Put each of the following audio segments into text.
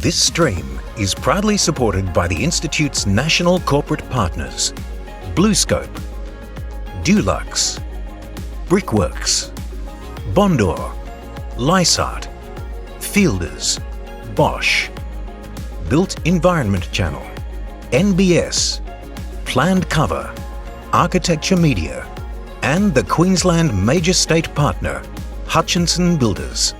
This stream is proudly supported by the Institute's national corporate partners: BlueScope, Dulux, Brickworks, Bondor, Lysart, Fielders, Bosch, Built Environment Channel, NBS, Planned Cover, Architecture Media, and the Queensland major state partner, Hutchinson Builders.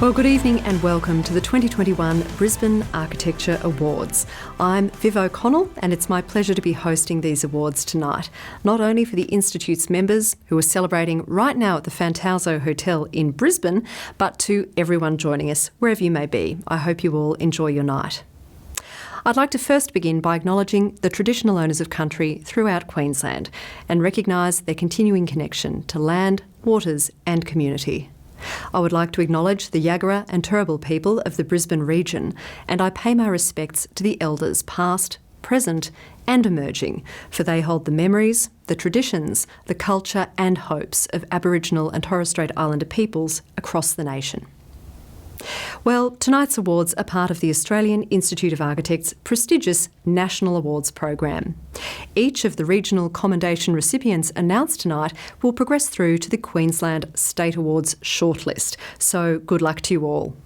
Well, good evening and welcome to the 2021 Brisbane Architecture Awards. I'm Viv O'Connell and it's my pleasure to be hosting these awards tonight, not only for the Institute's members who are celebrating right now at the Fantauzzo Hotel in Brisbane, but to everyone joining us, wherever you may be. I hope you all enjoy your night. I'd like to first begin by acknowledging the traditional owners of country throughout Queensland and recognise their continuing connection to land, waters and community. I would like to acknowledge the Yagara and Turrbal people of the Brisbane region, and I pay my respects to the elders past, present and emerging, for they hold the memories, the traditions, the culture and hopes of Aboriginal and Torres Strait Islander peoples across the nation. Well, tonight's awards are part of the Australian Institute of Architects' prestigious National Awards program. Each of the regional commendation recipients announced tonight will progress through to the Queensland State Awards shortlist, so good luck to you all.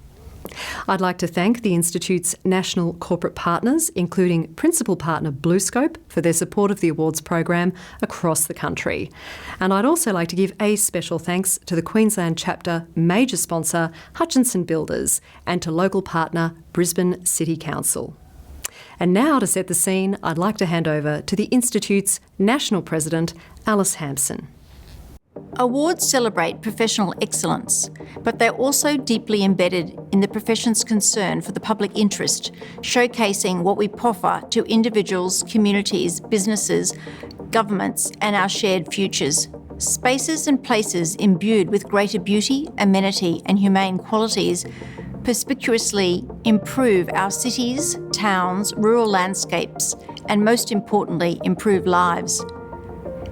I'd like to thank the Institute's national corporate partners, including principal partner BlueScope, for their support of the awards program across the country. And I'd also like to give a special thanks to the Queensland chapter major sponsor Hutchinson Builders and to local partner Brisbane City Council. And now to set the scene, I'd like to hand over to the Institute's national president, Alice Hampson. Awards celebrate professional excellence, but they're also deeply embedded in the profession's concern for the public interest, showcasing what we proffer to individuals, communities, businesses, governments, and our shared futures. Spaces and places imbued with greater beauty, amenity, and humane qualities perspicuously improve our cities, towns, rural landscapes, and most importantly, improve lives.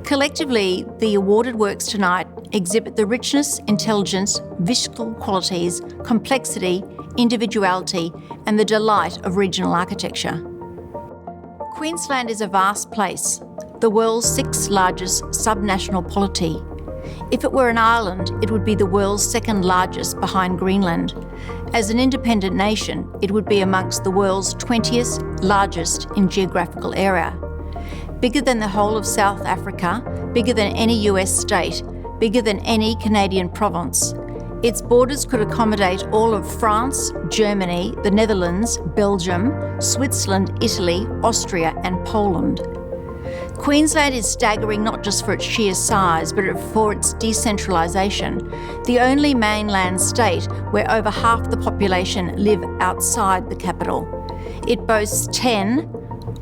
Collectively, the awarded works tonight exhibit the richness, intelligence, visceral qualities, complexity, individuality, and the delight of regional architecture. Queensland is a vast place, the world's 6th largest subnational polity. If it were an island, it would be the world's 2nd largest behind Greenland. As an independent nation, it would be amongst the world's 20th largest in geographical area. Bigger than the whole of South Africa, bigger than any US state, bigger than any Canadian province. Its borders could accommodate all of France, Germany, the Netherlands, Belgium, Switzerland, Italy, Austria and Poland. Queensland is staggering not just for its sheer size, but for its decentralisation, the only mainland state where over half the population live outside the capital. It boasts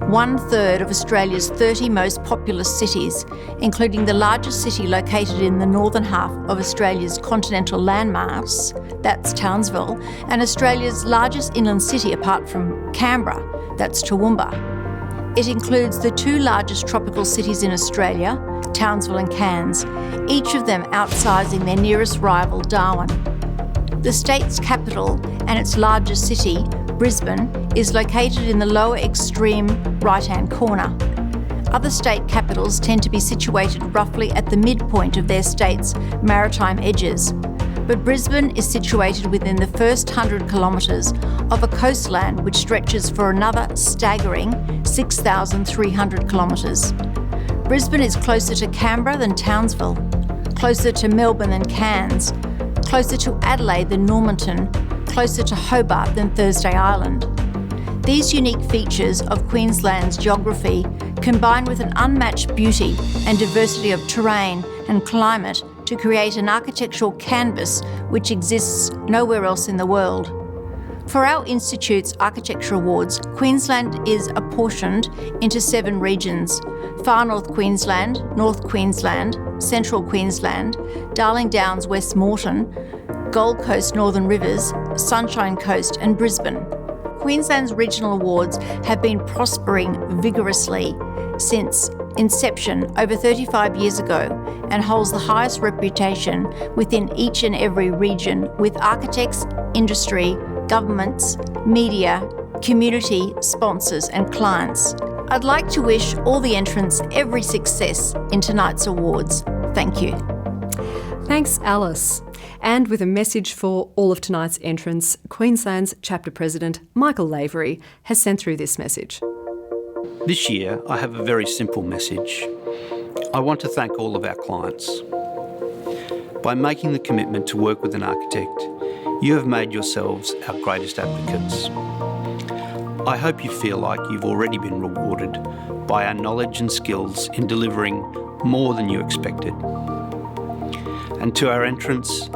1/3 of Australia's 30 most populous cities, including the largest city located in the northern half of Australia's continental landmass, that's Townsville, and Australia's largest inland city apart from Canberra, that's Toowoomba. It includes the 2 largest tropical cities in Australia, Townsville and Cairns, each of them outsizing their nearest rival, Darwin. The state's capital and its largest city, Brisbane, is located in the lower extreme right-hand corner. Other state capitals tend to be situated roughly at the midpoint of their state's maritime edges, but Brisbane is situated within the first 100 kilometres of a coastline which stretches for another staggering 6,300 kilometres. Brisbane is closer to Canberra than Townsville, closer to Melbourne than Cairns, closer to Adelaide than Normanton, closer to Hobart than Thursday Island. These unique features of Queensland's geography combine with an unmatched beauty and diversity of terrain and climate to create an architectural canvas which exists nowhere else in the world. For our Institute's Architecture Awards, Queensland is apportioned into 7 regions: Far North Queensland, North Queensland, Central Queensland, Darling Downs, West Moreton, Gold Coast, Northern Rivers, Sunshine Coast and Brisbane. Queensland's regional awards have been prospering vigorously since inception over 35 years ago and holds the highest reputation within each and every region with architects, industry, governments, media, community, sponsors and clients. I'd like to wish all the entrants every success in tonight's awards. Thank you. Thanks, Alice. And with a message for all of tonight's entrants, Queensland's Chapter President Michael Lavery has sent through this message. This year, I have a very simple message. I want to thank all of our clients. By making the commitment to work with an architect, you have made yourselves our greatest advocates. I hope you feel like you've already been rewarded by our knowledge and skills in delivering more than you expected. And to our entrants,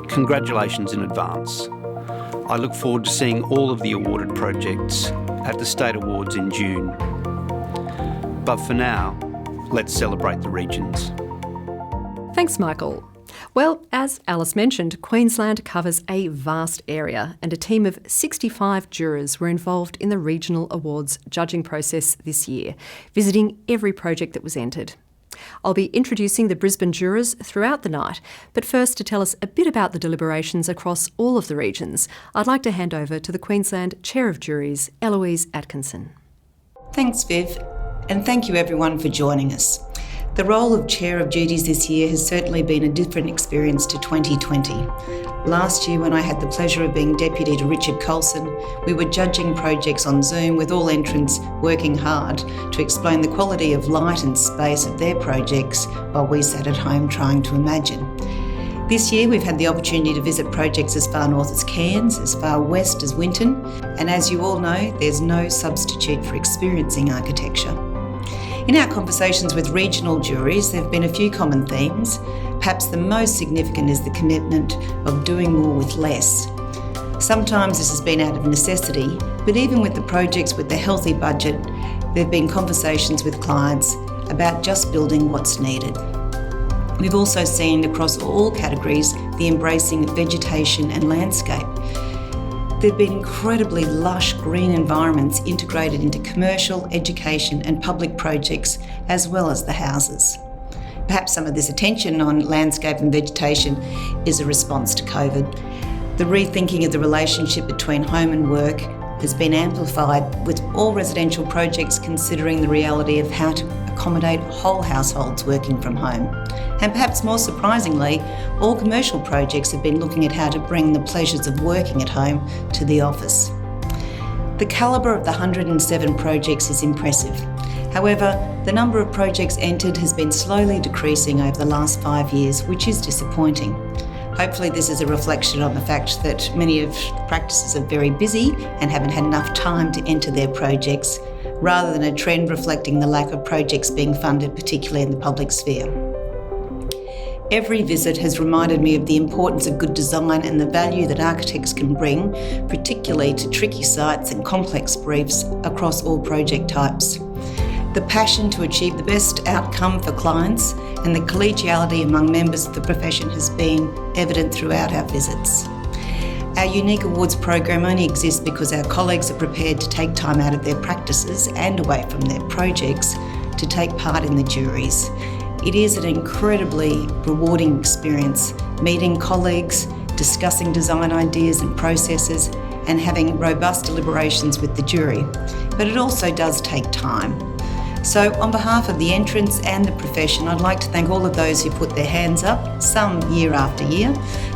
congratulations in advance. I look forward to seeing all of the awarded projects at the State Awards in June. But for now, let's celebrate the regions. Thanks, Michael. Well, as Alice mentioned, Queensland covers a vast area and a team of 65 jurors were involved in the Regional Awards judging process this year, visiting every project that was entered. I'll be introducing the Brisbane jurors throughout the night, but first, to tell us a bit about the deliberations across all of the regions, I'd like to hand over to the Queensland Chair of Juries, Eloise Atkinson. Thanks, Viv, and thank you everyone for joining us. The role of Chair of Duties this year has certainly been a different experience to 2020. Last year, when I had the pleasure of being Deputy to Richard Colson, we were judging projects on Zoom with all entrants working hard to explain the quality of light and space of their projects while we sat at home trying to imagine. This year, we've had the opportunity to visit projects as far north as Cairns, as far west as Winton, and as you all know, there's no substitute for experiencing architecture. In our conversations with regional juries, there have been a few common themes. Perhaps the most significant is the commitment of doing more with less. Sometimes this has been out of necessity, but even with the projects with the healthy budget, there have been conversations with clients about just building what's needed. We've also seen across all categories the embracing of vegetation and landscape. There have been incredibly lush green environments integrated into commercial, education and public projects, as well as the houses. Perhaps some of this attention on landscape and vegetation is a response to COVID. The rethinking of the relationship between home and work has been amplified, with all residential projects considering the reality of how to accommodate whole households working from home. And perhaps more surprisingly, all commercial projects have been looking at how to bring the pleasures of working at home to the office. The calibre of the 107 projects is impressive. However, the number of projects entered has been slowly decreasing over the last 5 years, which is disappointing. Hopefully this is a reflection on the fact that many of the practices are very busy and haven't had enough time to enter their projects, rather than a trend reflecting the lack of projects being funded, particularly in the public sphere. Every visit has reminded me of the importance of good design and the value that architects can bring, particularly to tricky sites and complex briefs across all project types. The passion to achieve the best outcome for clients and the collegiality among members of the profession has been evident throughout our visits. Our unique awards program only exists because our colleagues are prepared to take time out of their practices and away from their projects to take part in the juries. It is an incredibly rewarding experience, meeting colleagues, discussing design ideas and processes, and having robust deliberations with the jury. But it also does take time. So on behalf of the entrants and the profession, I'd like to thank all of those who put their hands up, some year after year,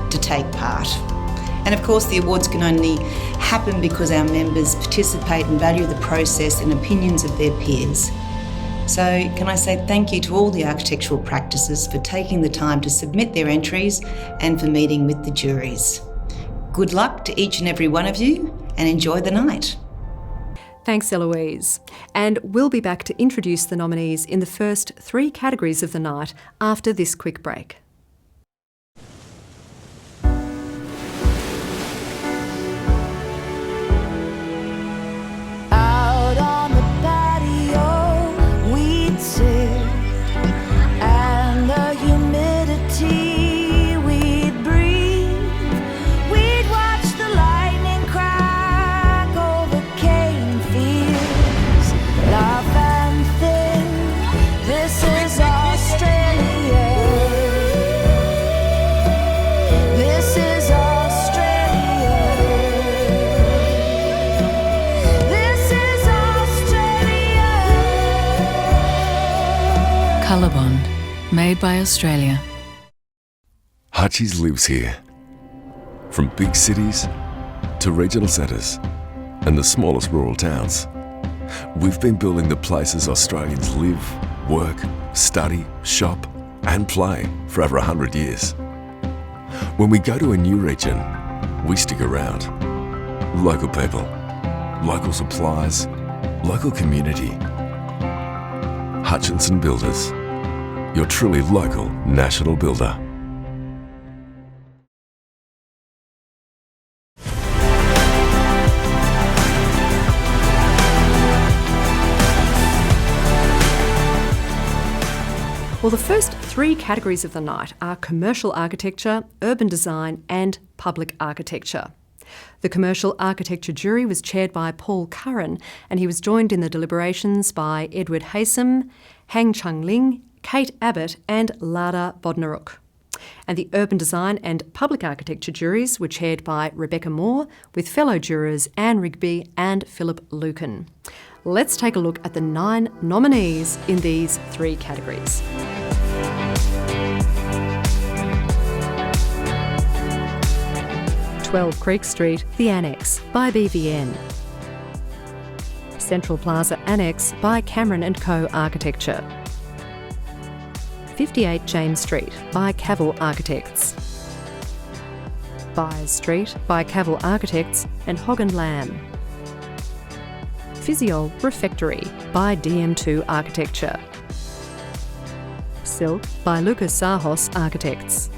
to take part. And of course, the awards can only happen because our members participate and value the process and opinions of their peers. So can I say thank you to all the architectural practices for taking the time to submit their entries and for meeting with the juries. Good luck to each and every one of you and enjoy the night. Thanks, Eloise. And we'll be back to introduce the nominees in the first 3 categories of the night after this quick break. Out on the patio we'd sit, and the humidity we'd breathe. We'd watch the lightning crack over cane fields, laugh and think, this is Australia. This is Australia. This is Australia. Colorbond, made by Australia. Hutchies lives here. From big cities to regional centres and the smallest rural towns, we've been building the places Australians live, work, study, shop and play for over 100 years. When we go to a new region, we stick around. Local people, local supplies, local community. Hutchinson Builders, your truly local national builder. Well, the first 3 categories of the night are commercial architecture, urban design and public architecture. The commercial architecture jury was chaired by Paul Curran, and he was joined in the deliberations by Edward Haysom, Hang Chung Ling, Kate Abbott and Lada Bodnaruk. And the urban design and public architecture juries were chaired by Rebecca Moore, with fellow jurors Anne Rigby and Philip Lucan. Let's take a look at the 9 nominees in these 3 categories. "12 Creek Street, The Annex" by BVN. Central Plaza Annex by Cameron & Co Architecture. 58 James Street by Cavill Architects. Byers Street by Cavill Architects and Hogg & Lamb. Physiol Refectory by DM2 Architecture. Silk by Lucas Sahos Architects.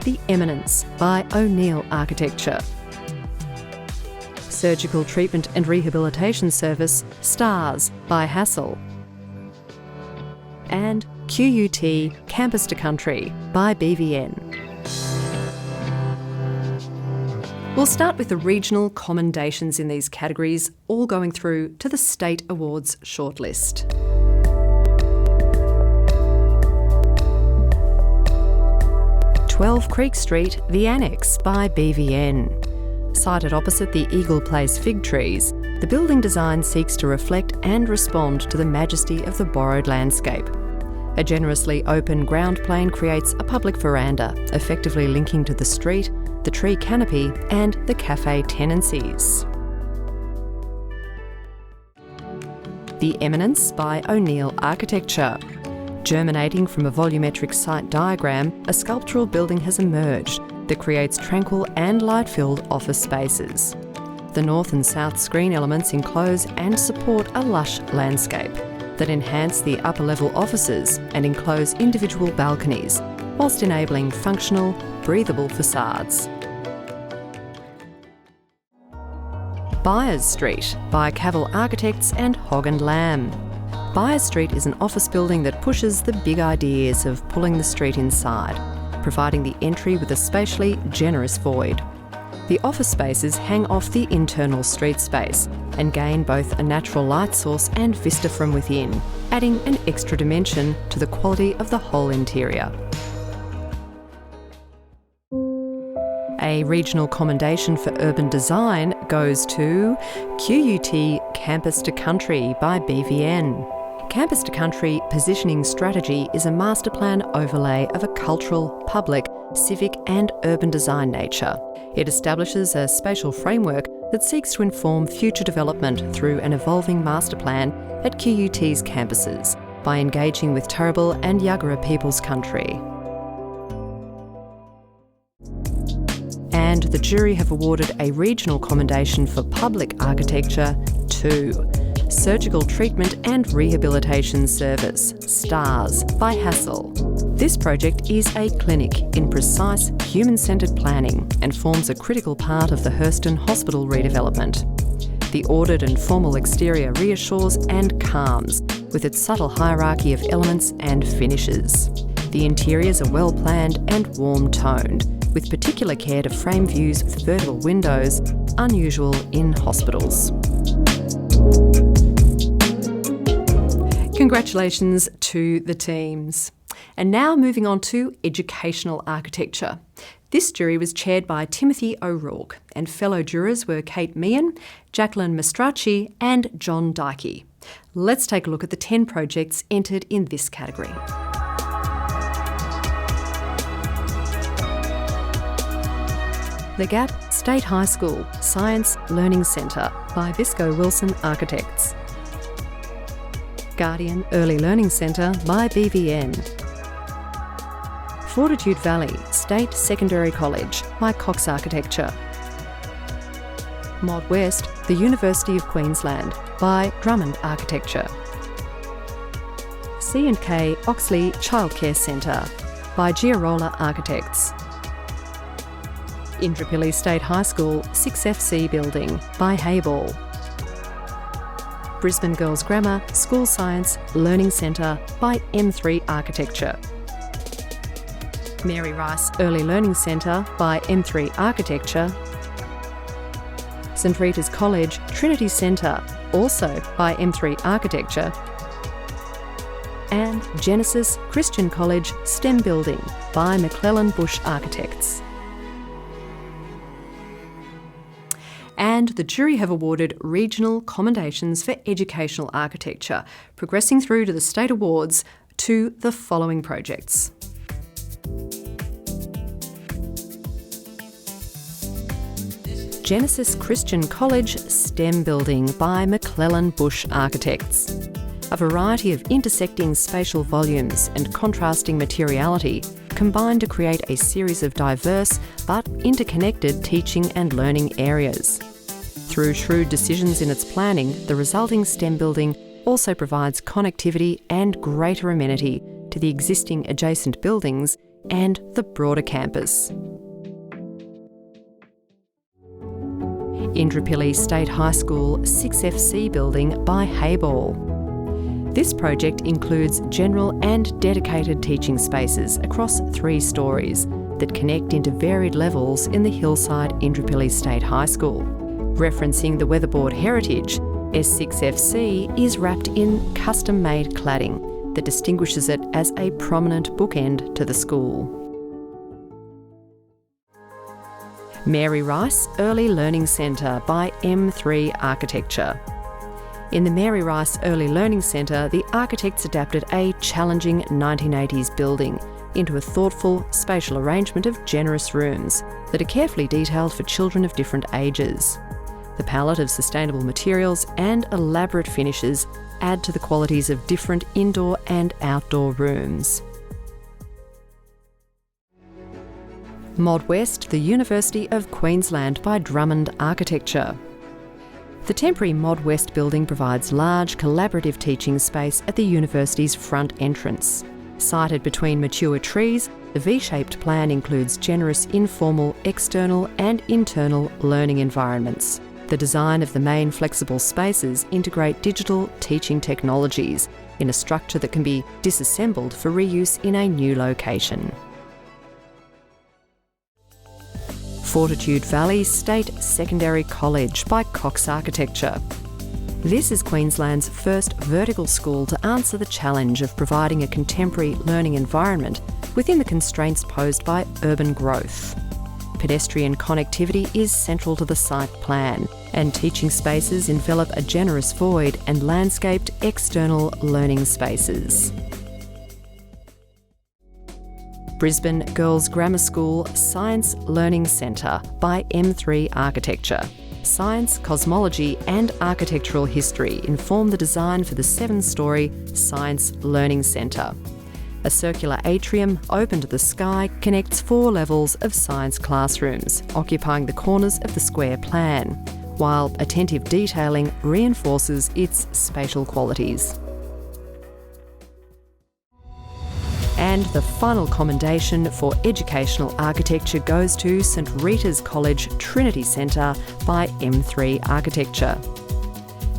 The Eminence by O'Neill Architecture. Surgical Treatment and Rehabilitation Service STARS by Hassel. And QUT Campus to Country by BVN. We'll start with the regional commendations in these categories, all going through to the State Awards shortlist. "12 Creek Street, The Annex" by BVN. Sited opposite the Eagle Place fig trees, the building design seeks to reflect and respond to the majesty of the borrowed landscape. A generously open ground plane creates a public veranda, effectively linking to the street, the tree canopy and the cafe tenancies. The Eminence by O'Neill Architecture. Germinating from a volumetric site diagram, a sculptural building has emerged that creates tranquil and light-filled office spaces. The north and south screen elements enclose and support a lush landscape that enhance the upper-level offices and enclose individual balconies, whilst enabling functional, breathable facades. Byers Street by Cavill Architects and Hogg & Lamb. Byers Street is an office building that pushes the big ideas of pulling the street inside, providing the entry with a spatially generous void. The office spaces hang off the internal street space and gain both a natural light source and vista from within, adding an extra dimension to the quality of the whole interior. A regional commendation for urban design goes to QUT Campus to Country by BVN. Campus to Country positioning strategy is a master plan overlay of a cultural, public, civic and urban design nature. It establishes a spatial framework that seeks to inform future development through an evolving master plan at QUT's campuses by engaging with Turrbal and Yagara People's Country. And the jury have awarded a regional commendation for public architecture to Surgical Treatment and Rehabilitation Service, STARS, by Hassel. This project is a clinic in precise, human-centred planning and forms a critical part of the Hurston Hospital redevelopment. The ordered and formal exterior reassures and calms, with its subtle hierarchy of elements and finishes. The interiors are well planned and warm-toned, with particular care to frame views with vertical windows, unusual in hospitals. Congratulations to the teams. And now moving on to educational architecture. This jury was chaired by Timothy O'Rourke, and fellow jurors were Kate Meehan, Jacqueline Mastracci and John Dykey. Let's take a look at the 10 projects entered in this category. The Gap State High School Science Learning Centre by Visco Wilson Architects. Guardian Early Learning Centre by BVN. Fortitude Valley State Secondary College by Cox Architecture. Mod West, the University of Queensland by Drummond Architecture. C&K Oxley Childcare Centre by Giarola Architects. Indooroopilly State High School 6FC Building by Hayball. Brisbane Girls Grammar School Science Learning Centre by M3 Architecture. Mary Rice Early Learning Centre by M3 Architecture. St Rita's College Trinity Centre, also by M3 Architecture. And Genesis Christian College STEM Building by McClellan Bush Architects. And the jury have awarded regional commendations for educational architecture, progressing through to the state awards to the following projects. Genesis Christian College STEM Building by McClellan Bush Architects. A variety of intersecting spatial volumes and contrasting materiality combine to create a series of diverse but interconnected teaching and learning areas. Through shrewd decisions in its planning, the resulting STEM building also provides connectivity and greater amenity to the existing adjacent buildings and the broader campus. Indooroopilly State High School 6FC Building by Hayball. This project includes general and dedicated teaching spaces across 3 stories that connect into varied levels in the hillside Indooroopilly State High School. Referencing the weatherboard heritage, S6FC is wrapped in custom-made cladding that distinguishes it as a prominent bookend to the school. Mary Rice Early Learning Centre by M3 Architecture. In the Mary Rice Early Learning Centre, the architects adapted a challenging 1980s building into a thoughtful, spatial arrangement of generous rooms that are carefully detailed for children of different ages. The palette of sustainable materials and elaborate finishes add to the qualities of different indoor and outdoor rooms. Mod West, the University of Queensland by Drummond Architecture. The temporary Mod West building provides large collaborative teaching space at the university's front entrance. Sited between mature trees, the V-shaped plan includes generous informal, external and internal learning environments. The design of the main flexible spaces integrate digital teaching technologies in a structure that can be disassembled for reuse in a new location. Fortitude Valley State Secondary College by Cox Architecture. This is Queensland's first vertical school to answer the challenge of providing a contemporary learning environment within the constraints posed by urban growth. Pedestrian connectivity is central to the site plan, and teaching spaces envelop a generous void and landscaped external learning spaces. Brisbane Girls Grammar School Science Learning Centre by M3 Architecture. science, cosmology and architectural history inform the design for the 7-storey Science Learning Centre. A circular atrium open to the sky connects 4 levels of science classrooms, occupying the corners of the square plan, while attentive detailing reinforces its spatial qualities. And the final commendation for educational architecture goes to St Rita's College Trinity Centre by M3 Architecture.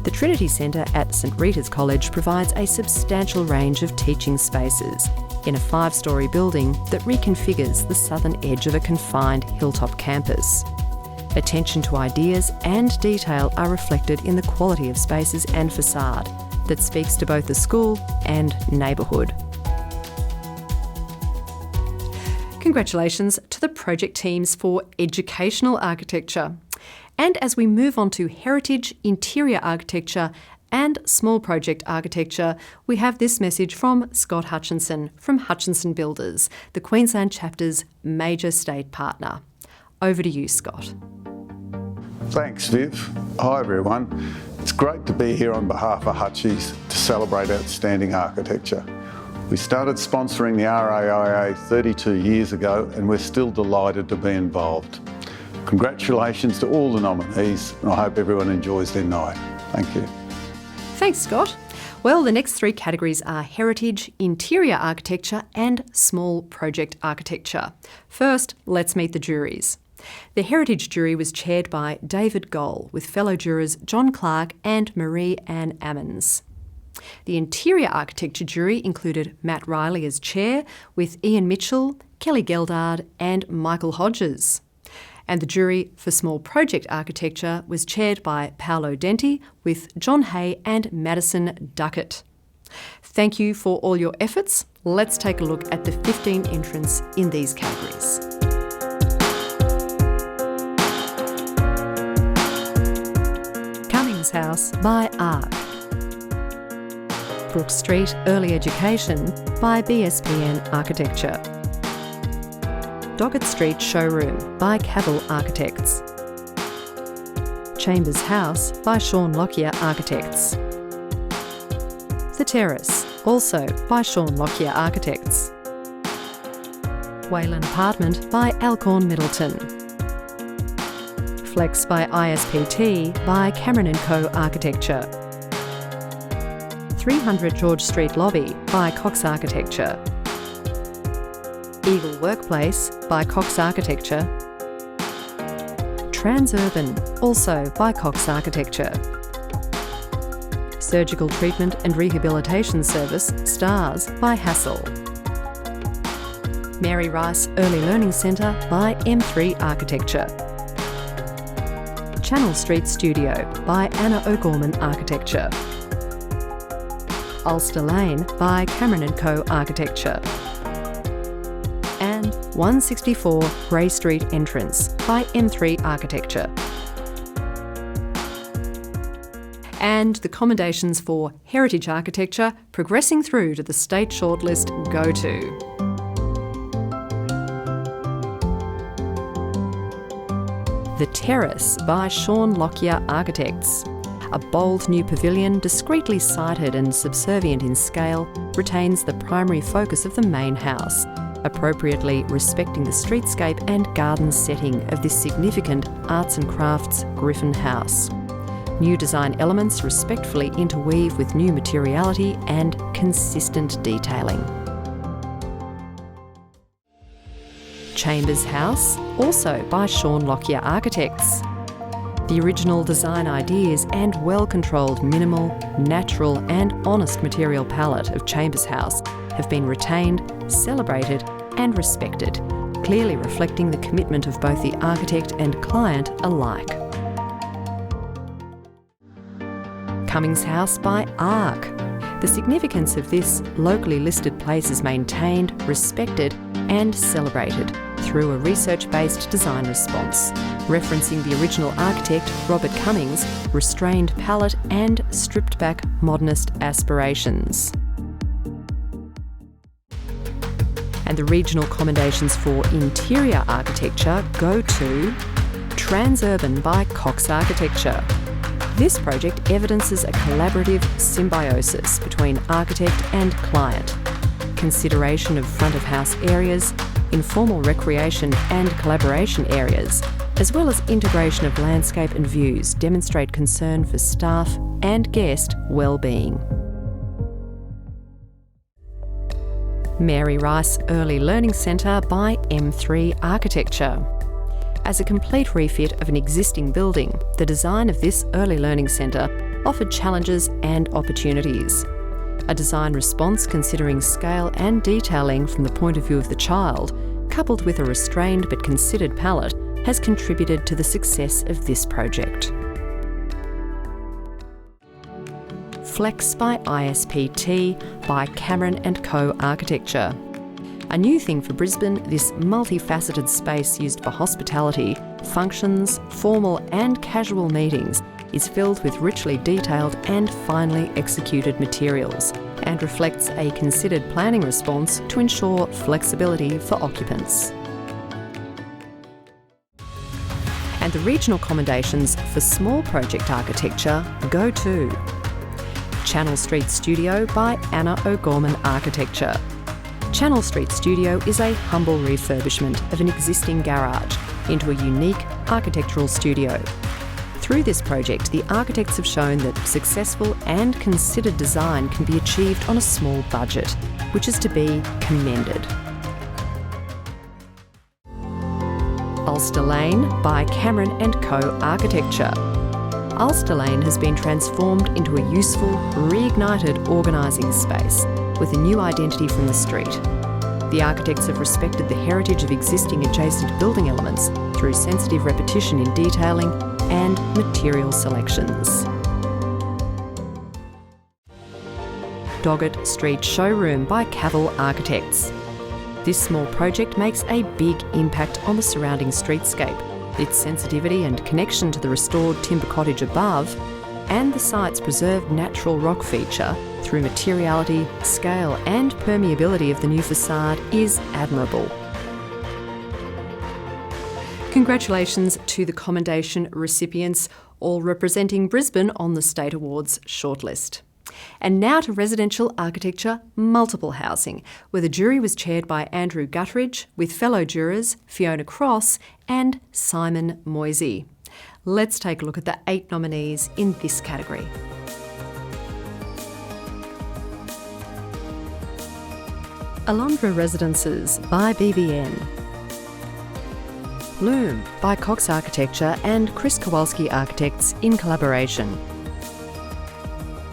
The Trinity Centre at St Rita's College provides a substantial range of teaching spaces in a 5-storey building that reconfigures the southern edge of a confined hilltop campus. Attention to ideas and detail are reflected in the quality of spaces and facade that speaks to both the school and neighbourhood. Congratulations to the project teams for educational architecture. And as we move on to heritage, interior architecture and small project architecture, we have this message from Scott Hutchinson from Hutchinson Builders, the Queensland chapter's major state partner. Over to you, Scott. Thanks, Viv. Hi, everyone. It's great to be here on behalf of Hutchies to celebrate outstanding architecture. We started sponsoring the RAIA 32 years ago and we're still delighted to be involved. Congratulations to all the nominees and I hope everyone enjoys their night. Thank you. Thanks, Scott. Well, the next 3 categories are heritage, interior architecture and small project architecture. First, let's meet the juries. The heritage jury was chaired by David Goll with fellow jurors John Clark and Marie-Anne Ammons. The interior architecture jury included Matt Riley as chair with Ian Mitchell, Kelly Geldard and Michael Hodges. And the jury for small project architecture was chaired by Paolo Denti with John Hay and Madison Duckett. Thank you for all your efforts. Let's take a look at the 15 entrants in these categories. Cummings House by ARC. Brook Street Early Education by BSPN Architecture. Doggett Street Showroom by Cavill Architects. Chambers House by Sean Lockyer Architects. The Terrace, also by Sean Lockyer Architects. Wayland Apartment by Alcorn Middleton. Flex by ISPT by Cameron & Co Architecture. 300 George Street Lobby by Cox Architecture. Eagle Workplace by Cox Architecture. Transurban, also by Cox Architecture. Surgical Treatment and Rehabilitation Service, STARS, by Hassel. Mary Rice Early Learning Centre by M3 Architecture. Channel Street Studio by Anna O'Gorman Architecture. Ulster Lane by Cameron & Co Architecture. And 164 Grey Street Entrance by M3 Architecture. And the commendations for heritage architecture progressing through to the state shortlist go to The Terrace by Sean Lockyer Architects. A bold new pavilion, discreetly sited and subservient in scale, retains the primary focus of the main house, appropriately respecting the streetscape and garden setting of this significant arts and crafts Griffin house. New design elements respectfully interweave with new materiality and consistent detailing. Chambers House, also by Sean Lockyer Architects. The original design ideas and well-controlled minimal, natural and honest material palette of Chambers House have been retained, celebrated and respected, clearly reflecting the commitment of both the architect and client alike. Cummings House by ARC. The significance of this locally listed place is maintained, respected and celebrated through a research-based design response, referencing the original architect Robert Cummings' restrained palette and stripped-back modernist aspirations. And the regional commendations for interior architecture go to Transurban by Cox Architecture. This project evidences a collaborative symbiosis between architect and client. Consideration of front-of-house areas, informal recreation and collaboration areas, as well as integration of landscape and views, demonstrate concern for staff and guest well-being. Mary Rice Early Learning Centre by M3 Architecture. As a complete refit of an existing building, the design of this early learning centre offered challenges and opportunities. A design response considering scale and detailing from the point of view of the child, coupled with a restrained but considered palette, has contributed to the success of this project. Flex by ISPT by Cameron & Co Architecture. A new thing for Brisbane, this multifaceted space used for hospitality, functions, formal and casual meetings is filled with richly detailed and finely executed materials and reflects a considered planning response to ensure flexibility for occupants. And the regional commendations for small project architecture go to Channel Street Studio by Anna O'Gorman Architecture. Channel Street Studio is a humble refurbishment of an existing garage into a unique architectural studio. Through this project, the architects have shown that successful and considered design can be achieved on a small budget, which is to be commended. Ulster Lane by Cameron & Co Architecture. Ulster Lane has been transformed into a useful, reignited organising space with a new identity from the street. The architects have respected the heritage of existing adjacent building elements through sensitive repetition in detailing and material selections. Doggett Street Showroom by Cavill Architects. This small project makes a big impact on the surrounding streetscape. Its sensitivity and connection to the restored timber cottage above and the site's preserved natural rock feature through materiality, scale and permeability of the new facade is admirable. Congratulations to the commendation recipients, all representing Brisbane on the State Awards shortlist. And now to residential architecture multiple housing, where the jury was chaired by Andrew Gutteridge with fellow jurors Fiona Cross and Simon Moisey. Let's take a look at the 8 nominees in this category. Alondra Residences by BVN. Bloom by Cox Architecture and Chris Kowalski Architects in collaboration.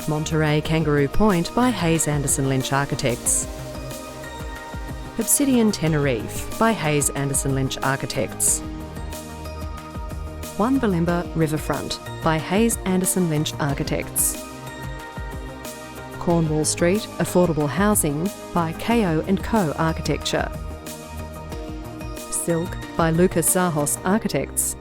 Monterey Kangaroo Point by Hayes Anderson Lynch Architects. Obsidian Tenerife by Hayes Anderson Lynch Architects. One Bulimba Riverfront by Hayes Anderson Lynch Architects. Cornwall Street Affordable Housing by KO & Co Architecture. Silk by Lucas Zahos Architects.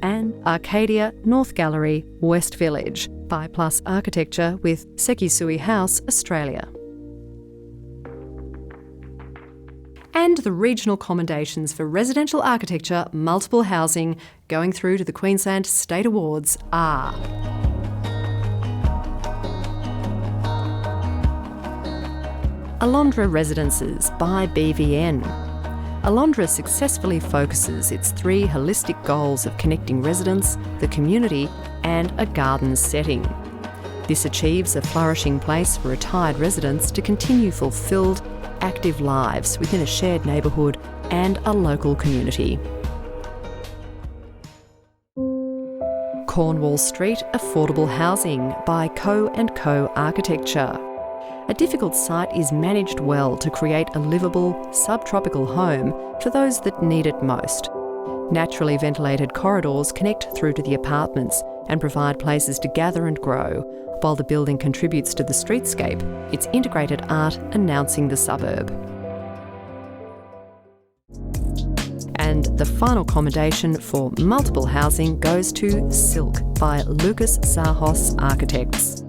And Arcadia North Gallery West Village by Plus Architecture with Sekisui House Australia. And the regional commendations for residential architecture multiple housing going through to the Queensland State Awards are Alondra Residences by BVN. Alondra successfully focuses its 3 holistic goals of connecting residents, the community and a garden setting. This achieves a flourishing place for retired residents to continue fulfilled, active lives within a shared neighbourhood and a local community. Cornwall Street Affordable Housing by Co & Co Architecture. A difficult site is managed well to create a livable, subtropical home for those that need it most. Naturally ventilated corridors connect through to the apartments and provide places to gather and grow, while the building contributes to the streetscape, its integrated art announcing the suburb. And the final commendation for multiple housing goes to Silk by Lucas Zahos Architects.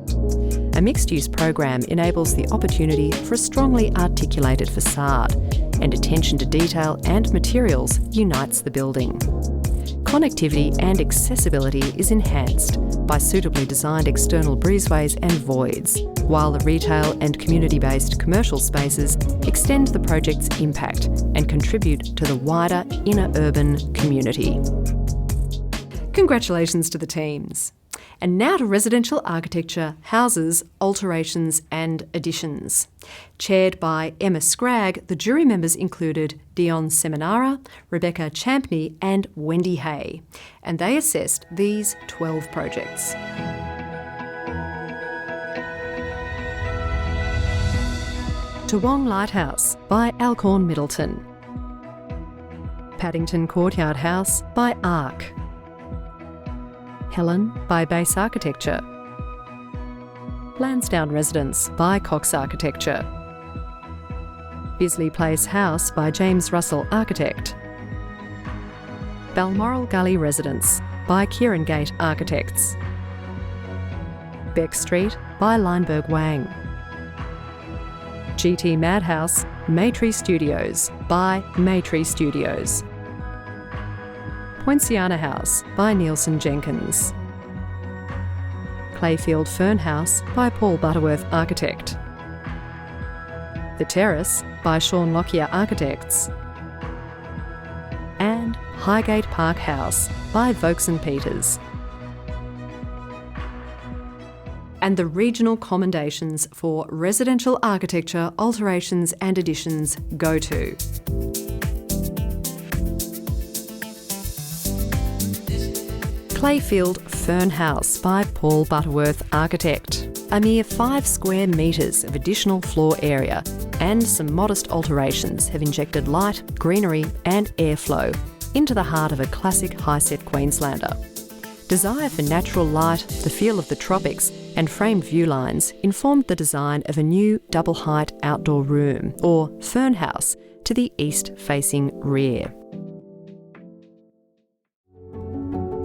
A mixed-use program enables the opportunity for a strongly articulated facade, and attention to detail and materials unites the building. connectivity and accessibility is enhanced by suitably designed external breezeways and voids, while the retail and community-based commercial spaces extend the project's impact and contribute to the wider inner urban community. Congratulations to the teams. And now to residential architecture, houses, alterations and additions. Chaired by Emma Scragg, the jury members included Dion Seminara, Rebecca Champney and Wendy Hay, and they assessed these 12 projects. Toowong Lighthouse by Alcorn Middleton. Paddington Courtyard House by ARC. Helen by Base Architecture. Lansdowne Residence by Cox Architecture. Bisley Place House by James Russell Architect. Balmoral Gully Residence by Kieran Gate Architects. Beck Street by Lineberg Wang. GT Madhouse, Maytree Studios by Maytree Studios. Poinciana House by Nielsen Jenkins. Clayfield Fern House by Paul Butterworth Architect. The Terrace by Sean Lockyer Architects. And Highgate Park House by Vokes and Peters. And the regional commendations for residential architecture, alterations and additions go to Clayfield Fern House by Paul Butterworth Architect. A mere 5 square metres of additional floor area and some modest alterations have injected light, greenery and airflow into the heart of a classic high-set Queenslander. Desire for natural light, the feel of the tropics and framed view lines informed the design of a new double-height outdoor room, or fern house, to the east-facing rear.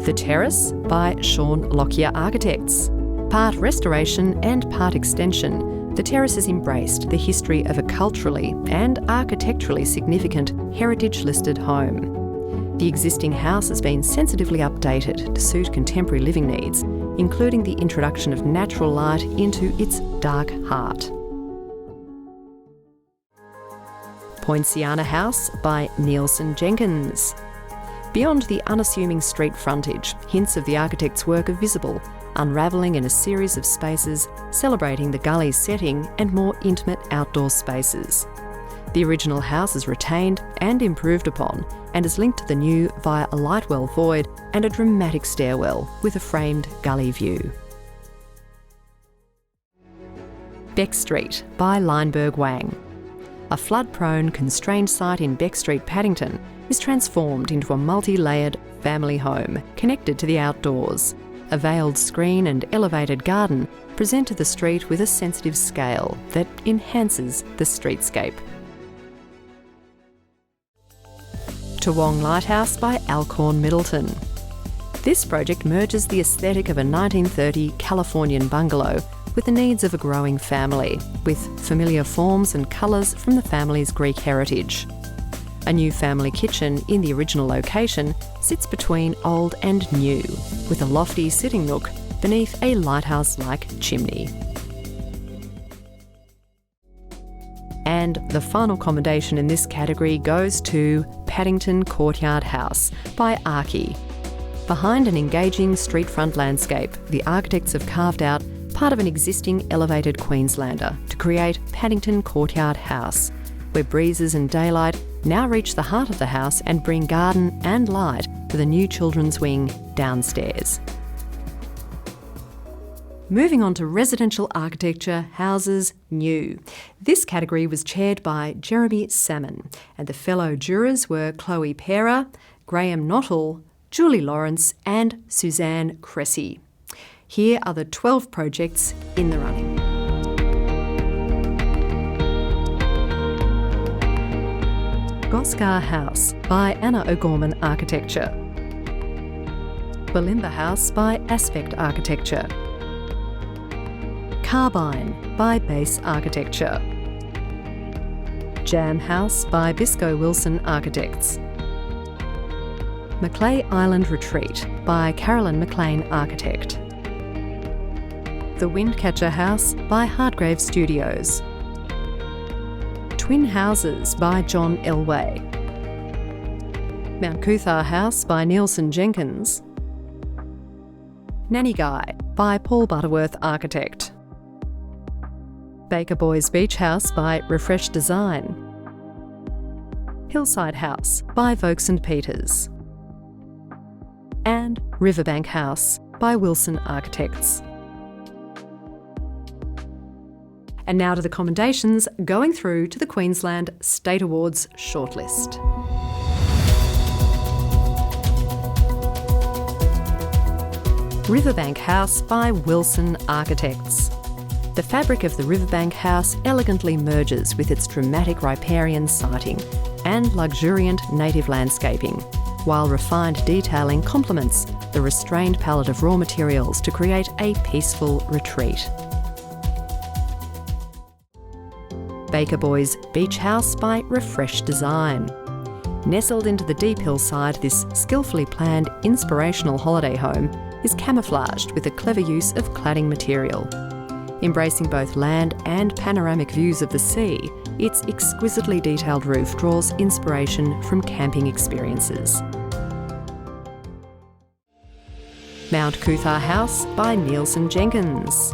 The Terrace by Sean Lockyer Architects. Part restoration and part extension, the Terrace has embraced the history of a culturally and architecturally significant heritage-listed home. The existing house has been sensitively updated to suit contemporary living needs, including the introduction of natural light into its dark heart. Poinciana House by Nielsen Jenkins. Beyond the unassuming street frontage, hints of the architect's work are visible, unravelling in a series of spaces celebrating the gully's setting and more intimate outdoor spaces. The original house is retained and improved upon and is linked to the new via a lightwell void and a dramatic stairwell with a framed gully view. Beck Street by Lineberg Wang. A flood-prone, constrained site in Beck Street, Paddington, is transformed into a multi-layered family home connected to the outdoors. A veiled screen and elevated garden present to the street with a sensitive scale that enhances the streetscape. Toowong Lighthouse by Alcorn Middleton. This project merges the aesthetic of a 1930 Californian bungalow with the needs of a growing family, with familiar forms and colours from the family's Greek heritage. A new family kitchen in the original location sits between old and new, with a lofty sitting nook beneath a lighthouse-like chimney. And the final commendation in this category goes to Paddington Courtyard House by Archie. Behind an engaging streetfront landscape, the architects have carved out part of an existing elevated Queenslander to create Paddington Courtyard House, where breezes and daylight now reach the heart of the house and bring garden and light to the new children's wing downstairs. Moving on to residential architecture, houses new. This category was chaired by Jeremy Salmon, and the fellow jurors were Chloe Pera, Graham Nuttall, Julie Lawrence and Suzanne Cressy. Here are the 12 projects in the running. Goscar House by Anna O'Gorman Architecture. Balimba House by Aspect Architecture. Carbine by Base Architecture. Jam House by Biscoe Wilson Architects. Macleay Island Retreat by Carolyn McLean Architect. The Windcatcher House by Hardgrave Studios. Twin Houses by John Elway. Mount Kuthar House by Nielsen Jenkins. Nanny Guy by Paul Butterworth Architect. Baker Boys Beach House by Refresh Design. Hillside House by Vokes and Peters. And Riverbank House by Wilson Architects. And now to the commendations, going through to the Queensland State Awards shortlist. Riverbank House by Wilson Architects. The fabric of the Riverbank House elegantly merges with its dramatic riparian siting and luxuriant native landscaping, while refined detailing complements the restrained palette of raw materials to create a peaceful retreat. Baker Boys Beach House by Refresh Design. Nestled into the deep hillside, this skillfully planned inspirational holiday home is camouflaged with a clever use of cladding material. Embracing both land and panoramic views of the sea, its exquisitely detailed roof draws inspiration from camping experiences. Mount Kuthar House by Nielsen Jenkins.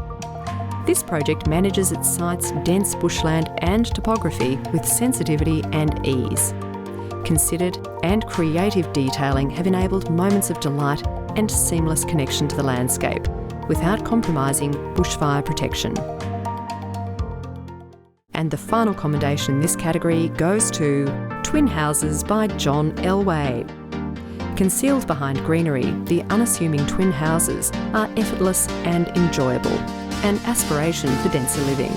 This project manages its site's dense bushland and topography with sensitivity and ease. Considered and creative detailing have enabled moments of delight and seamless connection to the landscape, without compromising bushfire protection. And the final commendation in this category goes to Twin Houses by John Elway. Concealed behind greenery, the unassuming twin houses are effortless and enjoyable, an aspiration for denser living.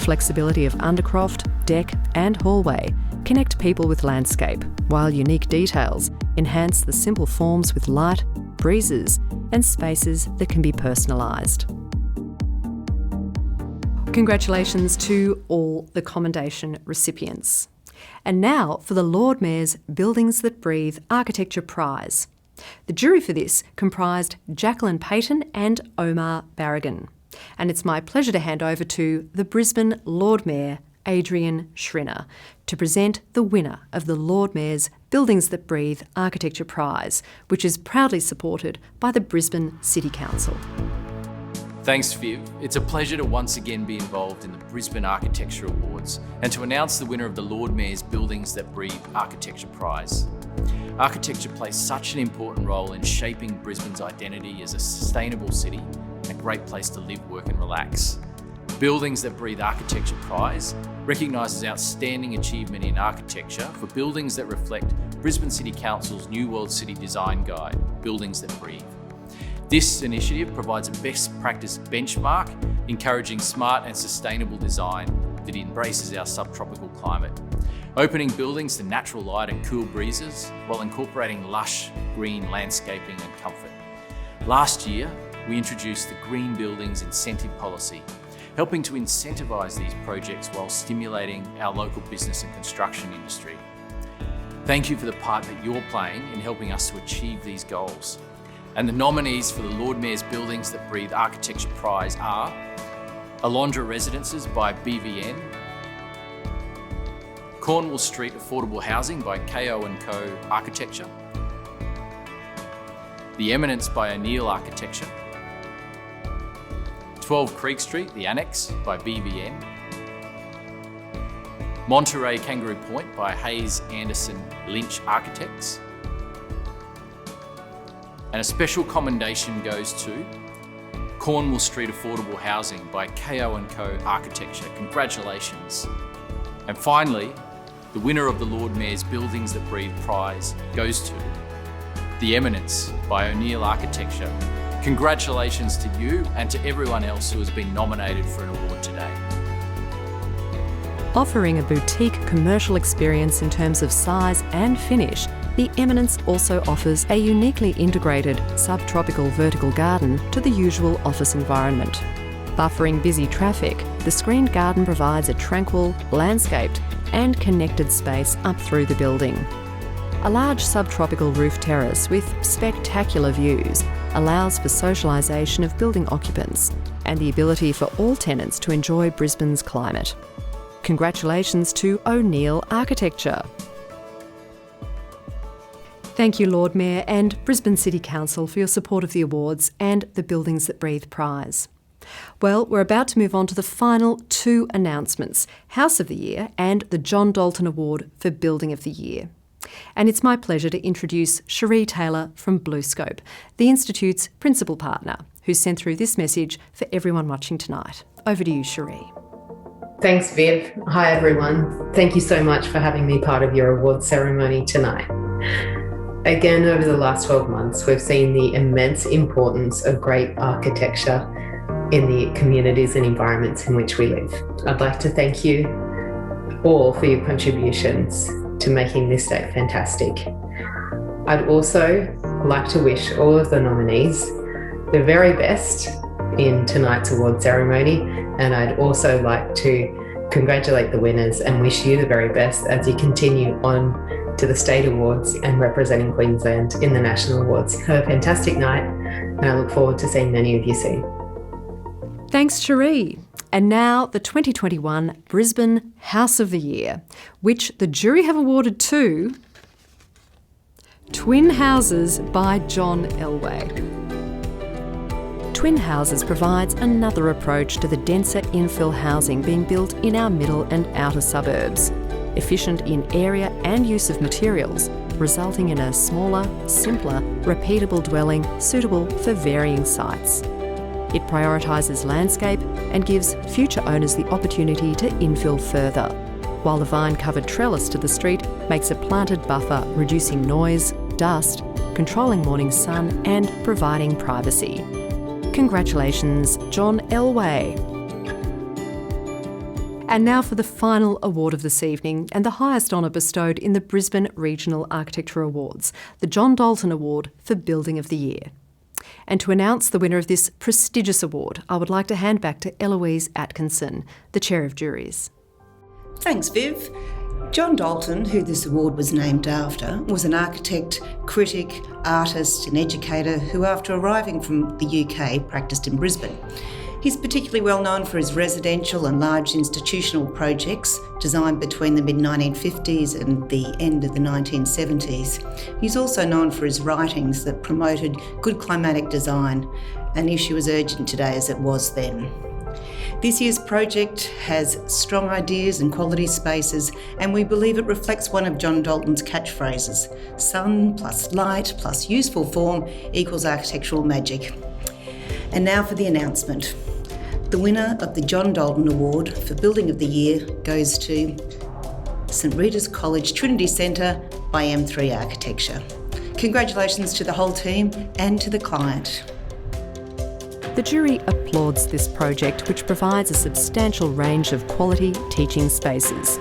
Flexibility of undercroft, deck and hallway connect people with landscape, while unique details enhance the simple forms with light, breezes and spaces that can be personalised. Congratulations to all the commendation recipients. And now for the Lord Mayor's Buildings That Breathe Architecture Prize. The jury for this comprised Jacqueline Payton and Omar Barragan. And it's my pleasure to hand over to the Brisbane Lord Mayor, Adrian Schrinner, to present the winner of the Lord Mayor's Buildings That Breathe Architecture Prize, which is proudly supported by the Brisbane City Council. Thanks, Viv. It's a pleasure to once again be involved in the Brisbane Architecture Awards and to announce the winner of the Lord Mayor's Buildings That Breathe Architecture Prize. Architecture plays such an important role in shaping Brisbane's identity as a sustainable city and a great place to live, work and relax. Buildings That Breathe Architecture Prize recognises outstanding achievement in architecture for buildings that reflect Brisbane City Council's New World City Design Guide, Buildings That Breathe. This initiative provides a best practice benchmark, encouraging smart and sustainable design that embraces our subtropical climate, opening buildings to natural light and cool breezes while incorporating lush green landscaping and comfort. Last year, we introduced the Green Buildings Incentive Policy, helping to incentivise these projects while stimulating our local business and construction industry. Thank you for the part that you're playing in helping us to achieve these goals. And the nominees for the Lord Mayor's Buildings That Breathe Architecture Prize are Alondra Residences by BVN, Cornwall Street Affordable Housing by KO&Co Architecture, The Eminence by O'Neill Architecture, 12 Creek Street, The Annex by BVN, Monterey Kangaroo Point by Hayes Anderson Lynch Architects, and a special commendation goes to Cornwall Street Affordable Housing by KO&Co Architecture. Congratulations. And finally, the winner of the Lord Mayor's Buildings That Breathe Prize goes to The Eminence by O'Neill Architecture. Congratulations to you and to everyone else who has been nominated for an award today. Offering a boutique commercial experience in terms of size and finish, The Eminence also offers a uniquely integrated subtropical vertical garden to the usual office environment. Buffering busy traffic, the screened garden provides a tranquil, landscaped and connected space up through the building. A large subtropical roof terrace with spectacular views allows for socialisation of building occupants and the ability for all tenants to enjoy Brisbane's climate. Congratulations to O'Neill Architecture. Thank you, Lord Mayor and Brisbane City Council for your support of the awards and the Buildings That Breathe prize. Well, we're about to move on to the final two announcements, House of the Year and the John Dalton Award for Building of the Year. And it's my pleasure to introduce Cherie Taylor from BlueScope, the Institute's principal partner, who sent through this message for everyone watching tonight. Over to you, Cherie. Thanks, Viv. Hi, everyone. Thank you so much for having me part of your award ceremony tonight. Again, over the last 12 months, we've seen the immense importance of great architecture in the communities and environments in which we live. I'd like to thank you all for your contributions to making this day fantastic. I'd also like to wish all of the nominees the very best in tonight's award ceremony, and I'd also like to congratulate the winners and wish you the very best as you continue on to the State Awards and representing Queensland in the National Awards. Have a fantastic night, and I look forward to seeing many of you soon. Thanks, Cherie. And now the 2021 Brisbane House of the Year, which the jury have awarded to Twin Houses by John Elway. Twin Houses provides another approach to the denser infill housing being built in our middle and outer suburbs, efficient in area and use of materials, resulting in a smaller, simpler, repeatable dwelling suitable for varying sites. It prioritises landscape and gives future owners the opportunity to infill further, while the vine-covered trellis to the street makes a planted buffer, reducing noise, dust, controlling morning sun and providing privacy. Congratulations, John Elway. And now for the final award of this evening and the highest honour bestowed in the Brisbane Regional Architecture Awards, the John Dalton Award for Building of the Year. And to announce the winner of this prestigious award, I would like to hand back to Eloise Atkinson, the Chair of Juries. Thanks, Viv. John Dalton, who this award was named after, was an architect, critic, artist and educator who, after arriving from the UK, practised in Brisbane. He's particularly well known for his residential and large institutional projects designed between the mid-1950s and the end of the 1970s. He's also known for his writings that promoted good climatic design, an issue as urgent today as it was then. This year's project has strong ideas and quality spaces, and we believe it reflects one of John Dalton's catchphrases: sun plus light plus useful form equals architectural magic. And now for the announcement. The winner of the John Dalton Award for Building of the Year goes to St Rita's College Trinity Centre by M3 Architecture. Congratulations to the whole team and to the client. The jury applauds this project, which provides a substantial range of quality teaching spaces.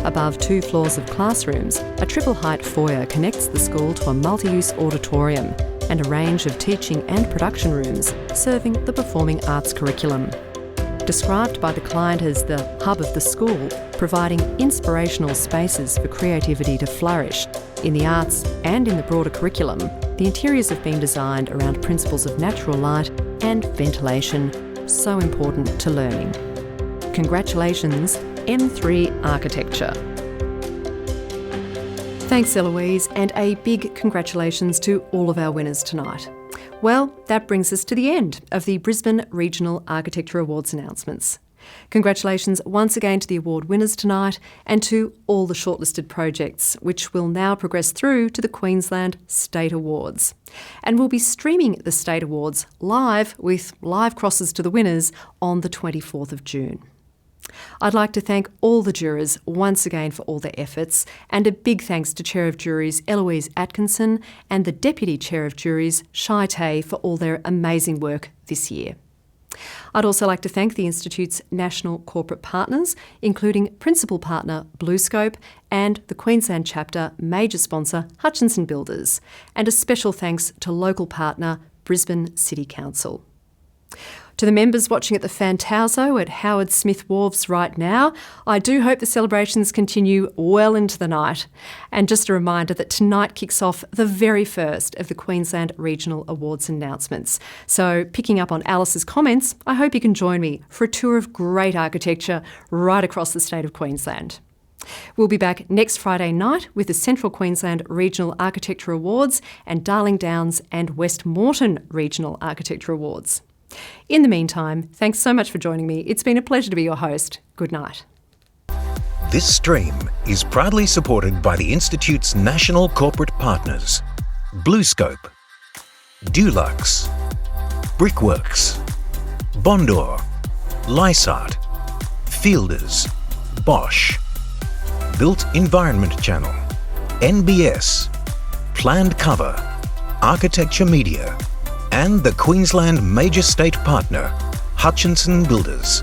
Above 2 floors of classrooms, a triple-height foyer connects the school to a multi-use auditorium and a range of teaching and production rooms serving the performing arts curriculum. Described by the client as the hub of the school, providing inspirational spaces for creativity to flourish in the arts and in the broader curriculum, the interiors have been designed around principles of natural light and ventilation, so important to learning. Congratulations, M3 Architecture. Thanks, Eloise, and a big congratulations to all of our winners tonight. Well, that brings us to the end of the Brisbane Regional Architecture Awards announcements. Congratulations once again to the award winners tonight and to all the shortlisted projects, which will now progress through to the Queensland State Awards. And we'll be streaming the State Awards live with live crosses to the winners on the 24th of June. I'd like to thank all the jurors once again for all their efforts, and a big thanks to Chair of Juries Eloise Atkinson and the Deputy Chair of Juries Shai Tay for all their amazing work this year. I'd also like to thank the Institute's national corporate partners, including Principal Partner BlueScope and the Queensland Chapter Major Sponsor Hutchinson Builders, and a special thanks to local partner Brisbane City Council. To the members watching at the Fantauso at Howard Smith Wharves right now, I do hope the celebrations continue well into the night. And just a reminder that tonight kicks off the very first of the Queensland Regional Awards announcements. So, picking up on Alice's comments, I hope you can join me for a tour of great architecture right across the state of Queensland. We'll be back next Friday night with the Central Queensland Regional Architecture Awards and Darling Downs and West Moreton Regional Architecture Awards. In the meantime, thanks so much for joining me. It's been a pleasure to be your host. Good night. This stream is proudly supported by the Institute's national corporate partners: BlueScope, Dulux, Brickworks, Bondor, Lysart, Fielders, Bosch, Built Environment Channel, NBS, Planned Cover, Architecture Media, and the Queensland major state partner, Hutchinson Builders.